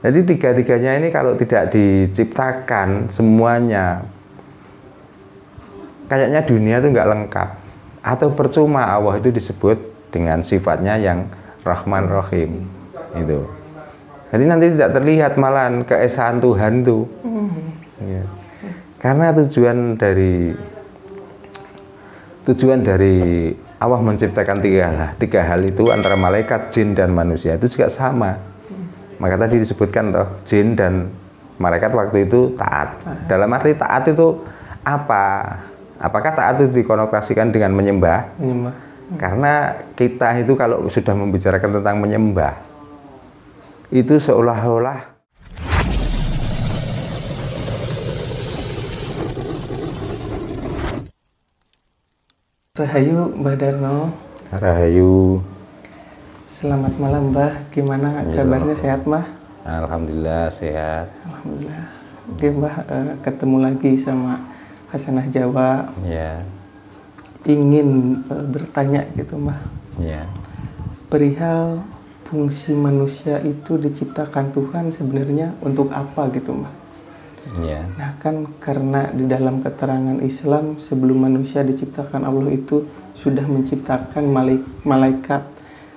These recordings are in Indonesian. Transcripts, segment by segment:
Jadi tiga-tiganya ini kalau tidak diciptakan semuanya, kayaknya dunia itu nggak lengkap. Atau percuma Allah itu disebut dengan sifatnya yang Rahman Rahim. Itu. Jadi nanti tidak terlihat malahan keesaan Tuhan itu. Ya. Karena tujuan dari Allah menciptakan tiga hal itu antara malaikat, jin, dan manusia itu juga sama. Maka tadi disebutkan toh, jin dan malaikat waktu itu taat. Dalam arti taat itu apa? Apakah taat itu dikonotasikan dengan menyembah? Karena kita itu kalau sudah membicarakan tentang menyembah, itu seolah-olah Rahayu Mbah Darno. Rahayu. Selamat malam Mbah, gimana kabarnya, sehat Mbah? Alhamdulillah sehat. Alhamdulillah. Oke Mbah, ketemu lagi sama Hasanah Jawa. Ya. Ingin bertanya gitu Mbah. Ya. Perihal fungsi manusia itu diciptakan Tuhan sebenarnya untuk apa gitu Mbah? Ya. Nah kan karena di dalam keterangan Islam sebelum manusia diciptakan Allah itu sudah menciptakan malaikat,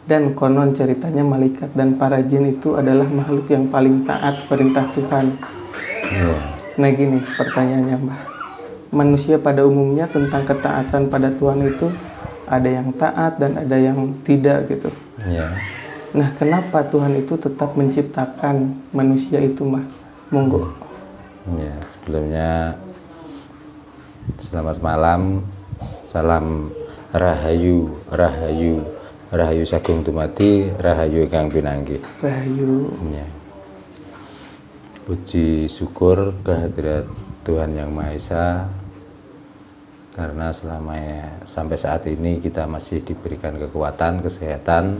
dan konon ceritanya malaikat dan para jin itu adalah makhluk yang paling taat perintah Tuhan. Ya. Nah gini pertanyaannya Mbah, manusia pada umumnya tentang ketaatan pada Tuhan itu ada yang taat dan ada yang tidak gitu. Ya. Nah kenapa Tuhan itu tetap menciptakan manusia itu Mbah? Monggo. Ya, sebelumnya selamat malam, salam Rahayu, Rahayu, Rahayu Sagung Dumadi, Rahayu Kang Pinanggi. Rahayu. Ya. Puji syukur kehadirat Tuhan Yang Maha Esa, karena sampai saat ini kita masih diberikan kekuatan, kesehatan,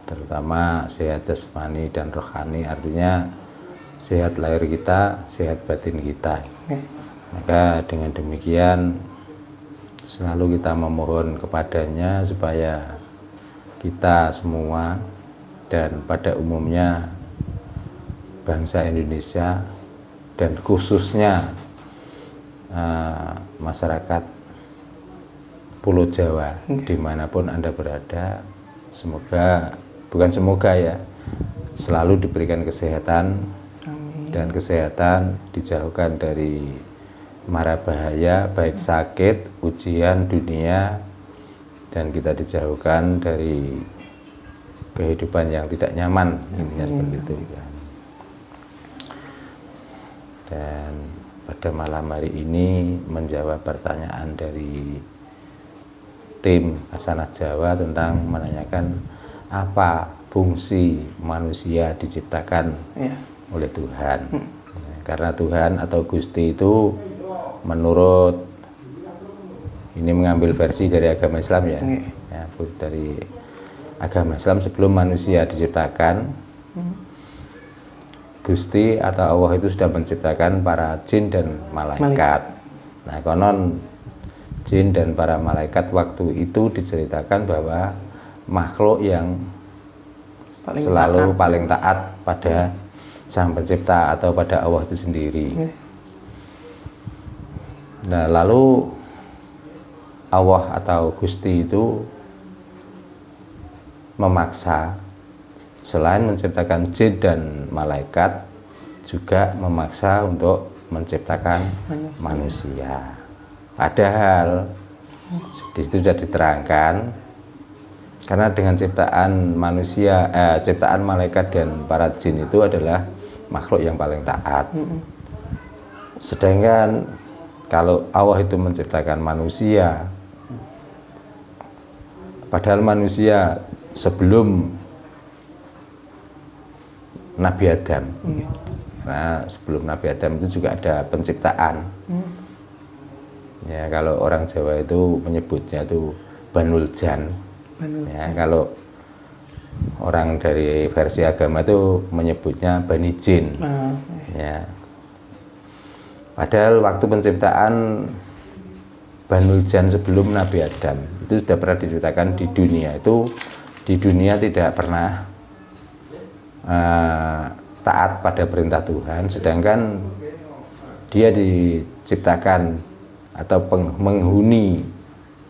terutama sehat jasmani dan rohani, artinya sehat lahir kita, sehat batin kita. Maka dengan demikian selalu kita memohon kepadanya supaya kita semua dan pada umumnya bangsa Indonesia dan khususnya masyarakat Pulau Jawa dimanapun Anda berada, selalu diberikan kesehatan. Amin. Dan kesehatan dijauhkan dari mara bahaya, baik sakit, ujian dunia, dan kita dijauhkan dari kehidupan yang tidak nyaman. Intinya seperti itu ya. Dan pada malam hari ini menjawab pertanyaan dari tim Hasanah Jawa tentang menanyakan apa fungsi manusia diciptakan oleh Tuhan. Karena Tuhan atau Gusti itu menurut ini mengambil versi dari agama Islam ya, dari agama Islam sebelum manusia diciptakan, Gusti atau Allah itu sudah menciptakan para jin dan malaikat. Nah konon jin dan para malaikat waktu itu diceritakan bahwa makhluk yang selalu paling taat pada Sang Pencipta atau pada Allah itu sendiri. Nah lalu Allah atau Gusti itu memaksa, selain menciptakan jin dan malaikat, juga memaksa untuk menciptakan manusia. Padahal di situ sudah diterangkan, karena dengan ciptaan manusia, ciptaan malaikat dan para jin itu adalah makhluk yang paling taat. Sedangkan kalau Allah itu menciptakan manusia, padahal manusia sebelum Nabi Adam, nah sebelum Nabi Adam itu juga ada penciptaan. Ya kalau orang Jawa itu menyebutnya itu Banul Jan. Ya kalau orang dari versi agama itu menyebutnya Bani Jin. Ya. Padahal waktu penciptaan Banul Jan sebelum Nabi Adam itu sudah pernah diciptakan di dunia. Itu di dunia tidak pernah taat pada perintah Tuhan, sedangkan dia diciptakan atau menghuni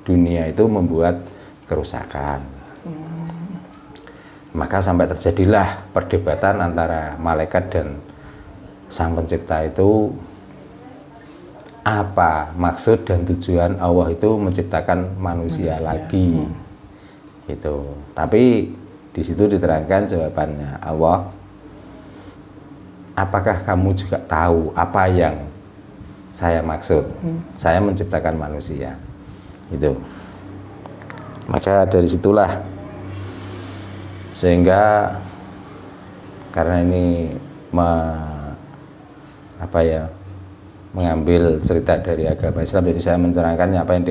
dunia itu membuat kerusakan. Maka sampai terjadilah perdebatan antara malaikat dan Sang Pencipta itu, apa maksud dan tujuan Allah itu menciptakan manusia lagi. Gitu. Tapi di situ diterangkan jawabannya Allah, apakah kamu juga tahu apa yang saya maksud? Saya menciptakan manusia. Itu. Maka dari situlah, sehingga karena ini mengambil cerita dari agama Islam, jadi saya menerangkan apa yang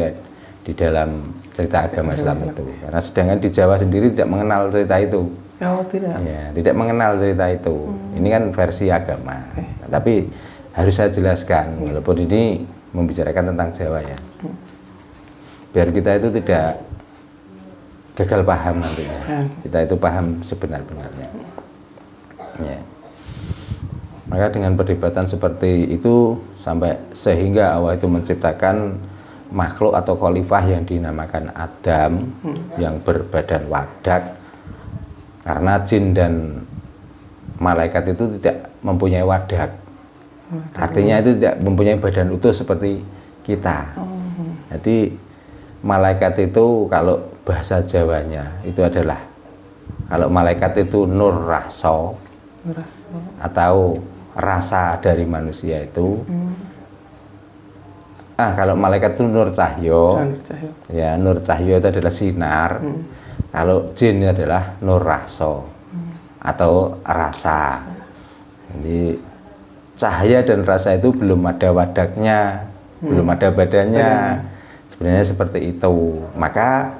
di dalam cerita agama Islam itu. Karena sedangkan di Jawa sendiri tidak mengenal cerita itu. Oh, tidak. Ya, tidak mengenal cerita itu. Ini kan versi agama. Nah, tapi harus saya jelaskan, walaupun ini membicarakan tentang Jawa ya. Biar kita itu tidak gagal paham nantinya. Kita itu paham sebenar-benarnya. Ya. Maka dengan perdebatan seperti itu sampai sehingga Allah itu menciptakan makhluk atau khalifah yang dinamakan Adam, yang berbadan wadak, karena jin dan malaikat itu tidak mempunyai wadak. Artinya itu tidak mempunyai badan utuh seperti kita. Jadi malaikat itu kalau bahasa Jawanya itu adalah, kalau malaikat itu nur raso atau rasa dari manusia itu. Kalau malaikat itu nur cahyo. Ya, nur cahyo itu adalah sinar. Kalau jin itu adalah nur raso atau rasa. Jadi cahaya dan rasa itu belum ada wadaknya, belum ada badannya. Sebenarnya seperti itu. Maka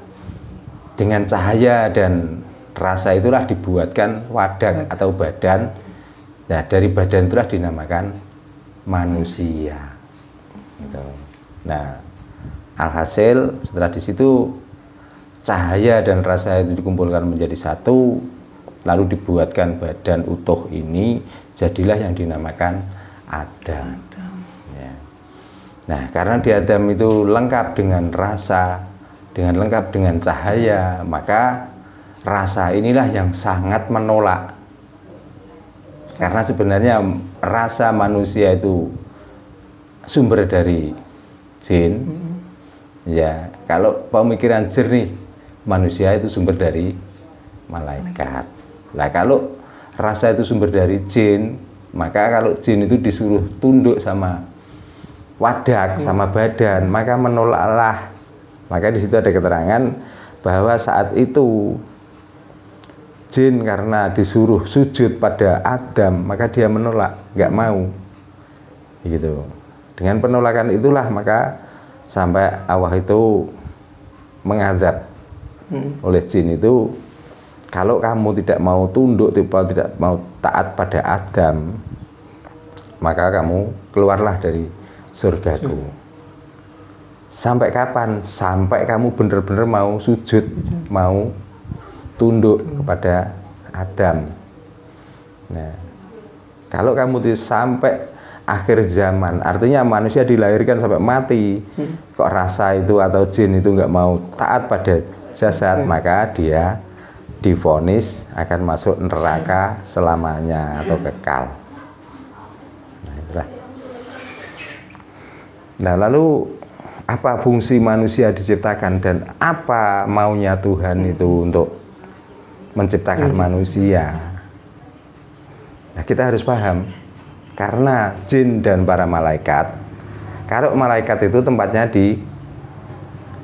dengan cahaya dan rasa itulah dibuatkan wadak atau badan. Nah, dari badan itulah dinamakan manusia. Gitu. Nah, alhasil setelah di situ cahaya dan rasa itu dikumpulkan menjadi satu, lalu dibuatkan badan utuh ini, jadilah yang dinamakan Adam. Ya. Nah, karena di Adam itu lengkap dengan rasa, dengan lengkap dengan cahaya, maka rasa inilah yang sangat menolak. Karena sebenarnya rasa manusia itu sumber dari jin. Ya, kalau pemikiran jernih, manusia itu sumber dari malaikat. Nah, kalau rasa itu sumber dari jin, maka kalau jin itu disuruh tunduk sama wadak, sama badan, maka menolaklah. Maka di situ ada keterangan bahwa saat itu jin karena disuruh sujud pada Adam, maka dia menolak, nggak mau. Gitu. Dengan penolakan itulah maka sampai Allah itu mengazab oleh jin itu, kalau kamu tidak mau tunduk, tidak mau taat pada Adam, maka kamu keluarlah dari surgaku. Sampai kapan? Sampai kamu benar-benar mau sujud, mau tunduk kepada Adam. Nah, kalau kamu sampai akhir zaman, artinya manusia dilahirkan sampai mati, kok rasa itu atau jin itu nggak mau taat pada jasad, maka dia divonis akan masuk neraka selamanya atau kekal. Nah, lalu apa fungsi manusia diciptakan dan apa maunya Tuhan itu untuk menciptakan manusia? Nah, kita harus paham, karena jin dan para malaikat, kalau malaikat itu tempatnya di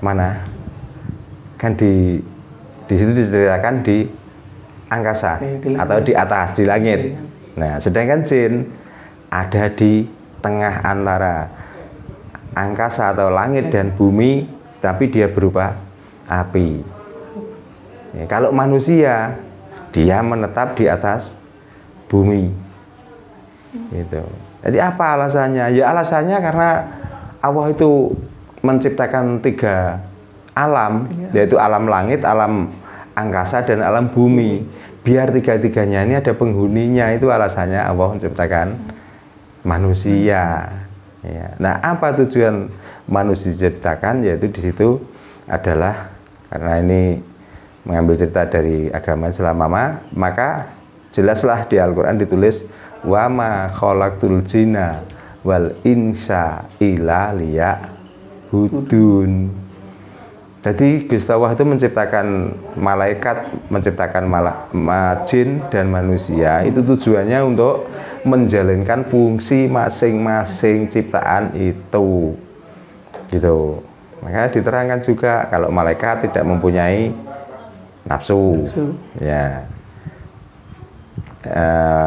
mana? Kan di situ diceritakan di angkasa atau di atas, di langit. Nah, sedangkan jin ada di tengah antara angkasa atau langit dan bumi, tapi dia berupa api. Ya, kalau manusia, dia menetap di atas bumi. Gitu. Jadi apa alasannya? Ya alasannya karena Allah itu menciptakan 3 alam, yaitu alam langit, alam angkasa, dan alam bumi. biar tiga-tiganya ini ada penghuninya, itu alasannya Allah menciptakan manusia. Ya. Nah, apa tujuan manusia diciptakan? Yaitu di situ adalah karena ini mengambil cerita dari agama Islam, maka jelaslah di Al-Quran ditulis wa ma khalaqtul jinna wal insa illa liya'budun. Jadi Gusti Allah itu menciptakan malaikat, menciptakan jin dan manusia itu tujuannya untuk menjalankan fungsi masing-masing ciptaan itu. Gitu. Maka diterangkan juga kalau malaikat tidak mempunyai nafsu. Ya.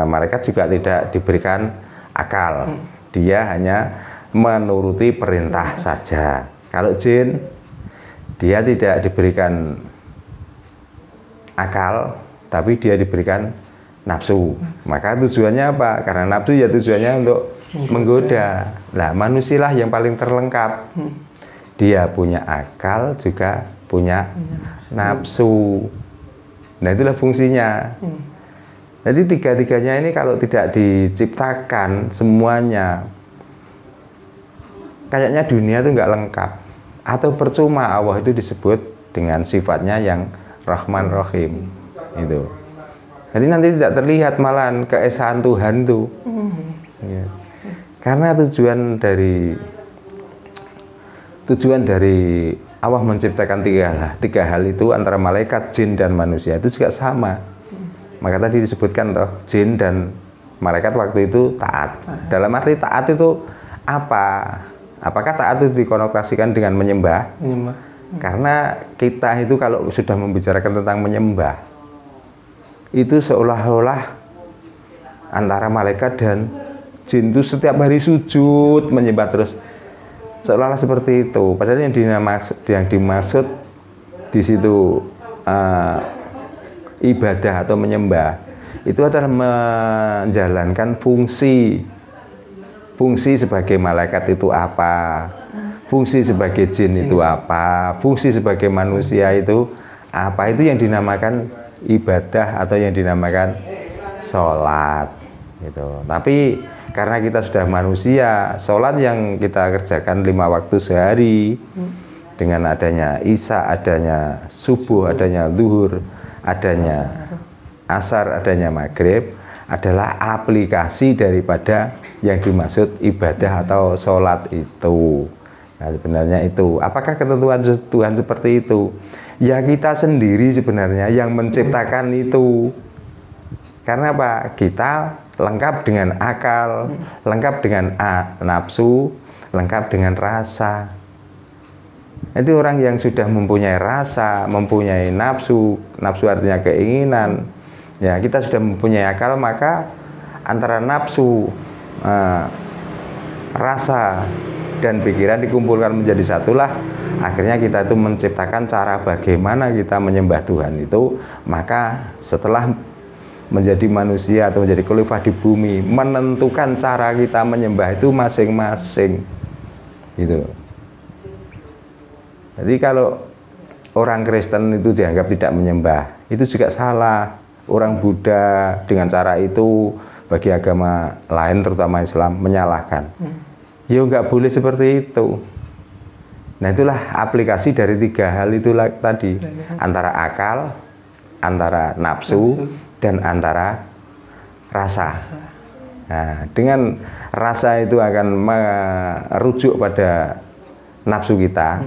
Malaikat juga tidak diberikan akal. Dia hanya menuruti perintah saja. Kalau jin, dia tidak diberikan akal, tapi dia diberikan nafsu. Maka tujuannya apa? Karena nafsu ya tujuannya untuk menggoda. Nah, manusialah yang paling terlengkap. Dia punya akal, juga punya nafsu. Nah, itulah fungsinya. Jadi tiga-tiganya ini kalau tidak diciptakan semuanya, kayaknya dunia itu nggak lengkap. Atau percuma Allah itu disebut dengan sifatnya yang Rahman Rahim. Itu. Jadi nanti tidak terlihat malahan keesaan Tuhan itu. Ya. Karena tujuan dari Allah menciptakan tiga hal itu antara malaikat, jin, dan manusia itu juga sama. Maka tadi disebutkan toh, jin dan malaikat waktu itu taat. Dalam arti taat itu apa? Apakah taat itu dikonotasikan dengan menyembah? Karena kita itu kalau sudah membicarakan tentang menyembah, itu seolah-olah antara malaikat dan jin itu setiap hari sujud menyembah terus, seolah-olah seperti itu. Padahal yang dimaksud di situ ibadah atau menyembah itu adalah menjalankan fungsi sebagai malaikat itu apa, fungsi sebagai jin itu apa, fungsi sebagai manusia itu apa, itu yang dinamakan ibadah atau yang dinamakan sholat gitu. Tapi karena kita sudah manusia, sholat yang kita kerjakan 5 waktu sehari dengan adanya isya, adanya subuh, adanya zuhur, adanya asar, adanya maghrib adalah aplikasi daripada yang dimaksud ibadah atau sholat itu. Nah, sebenarnya itu, apakah ketentuan Tuhan seperti itu? Ya kita sendiri sebenarnya yang menciptakan itu. Karena apa? Kita lengkap dengan akal, lengkap dengan nafsu, lengkap dengan rasa. Itu orang yang sudah mempunyai rasa, mempunyai nafsu, nafsu artinya keinginan. Ya, kita sudah mempunyai akal, maka antara nafsu, rasa, dan pikiran dikumpulkan menjadi satulah. Akhirnya kita itu menciptakan cara bagaimana kita menyembah Tuhan itu. Maka setelah menjadi manusia atau menjadi khalifah di bumi, menentukan cara kita menyembah itu masing-masing. Gitu. Jadi kalau orang Kristen itu dianggap tidak menyembah, itu juga salah. Orang Buddha dengan cara itu bagi agama lain terutama Islam menyalahkan. Ya nggak boleh seperti itu. Nah, itulah aplikasi dari 3 hal itu tadi, antara akal, antara nafsu, dan antara rasa. Nah, dengan rasa itu akan merujuk pada nafsu kita.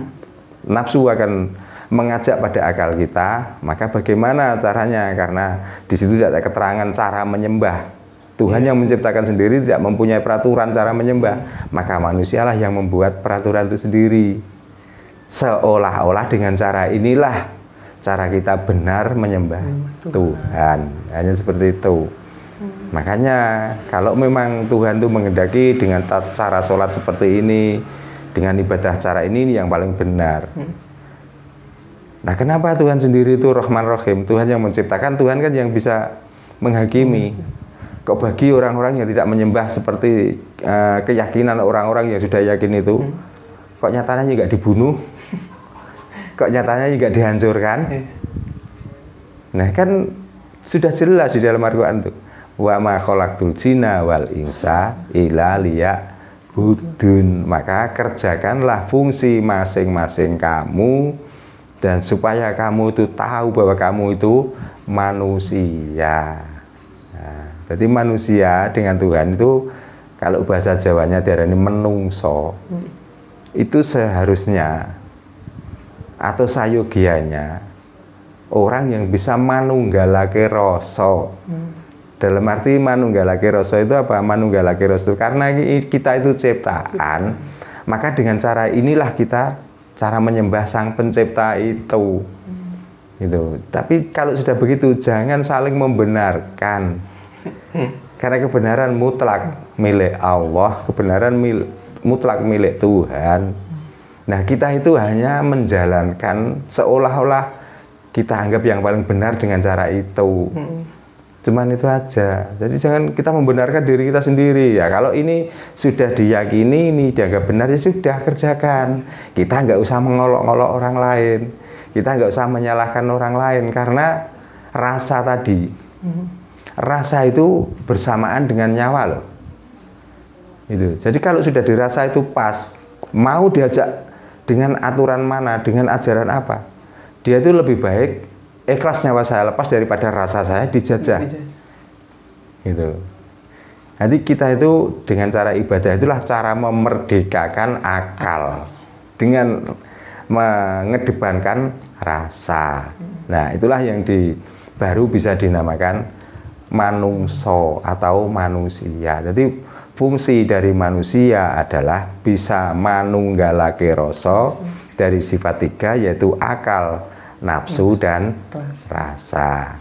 Nafsu akan mengajak pada akal kita, maka bagaimana caranya? Karena di situ tidak ada keterangan cara menyembah. Tuhan yang menciptakan sendiri tidak mempunyai peraturan cara menyembah, maka manusialah yang membuat peraturan itu sendiri. Seolah-olah dengan cara inilah cara kita benar menyembah Tuhan. Hanya seperti itu. Makanya kalau memang Tuhan itu menghendaki dengan cara sholat seperti ini, dengan ibadah cara ini yang paling benar. Nah, kenapa Tuhan sendiri itu Rahman Rahim? Tuhan yang menciptakan, Tuhan kan yang bisa menghakimi. Kok bagi orang-orang yang tidak menyembah seperti keyakinan orang-orang yang sudah yakin itu, kok nyatanya juga dibunuh? Kok nyatanya juga dihancurkan? Nah, kan Sudah jelas di dalam Al-Qur'an itu. Wa ma khalaqtul jinna wal insa illa liya'budun. Maka kerjakanlah fungsi masing-masing kamu dan supaya kamu itu tahu bahwa kamu itu manusia. Nah, jadi manusia dengan Tuhan itu kalau bahasa Jawanya diarani menungso. Itu seharusnya atau sayogianya orang yang bisa manunggalake rasa. Dalam arti manunggalake rasa itu apa? Manunggalake rasa karena kita itu ciptaan, maka dengan cara inilah kita cara menyembah Sang Pencipta itu. Gitu. Tapi kalau sudah begitu jangan saling membenarkan. Karena kebenaran mutlak milik Allah, kebenaran mutlak milik Tuhan. Nah, kita itu hanya menjalankan seolah-olah kita anggap yang paling benar dengan cara itu. Cuman itu aja. Jadi jangan kita membenarkan diri kita sendiri. Ya, kalau ini sudah diyakini, ini dianggap benar, ya sudah kerjakan. Kita nggak usah mengolok-olok orang lain. Kita nggak usah menyalahkan orang lain karena rasa tadi. Rasa itu bersamaan dengan nyawa loh. Itu. Jadi kalau sudah dirasa itu pas, mau diajak dengan aturan mana, dengan ajaran apa, dia itu lebih baik ikhlas nyawa saya lepas daripada rasa saya dijajah. Gitu. Jadi kita itu dengan cara ibadah itulah cara memerdekakan akal dengan mengedepankan rasa. Nah, itulah yang baru bisa dinamakan manungso atau manusia. Jadi fungsi dari manusia adalah bisa manunggalake rasa dari sifat 3 yaitu akal, nafsu dan rasa.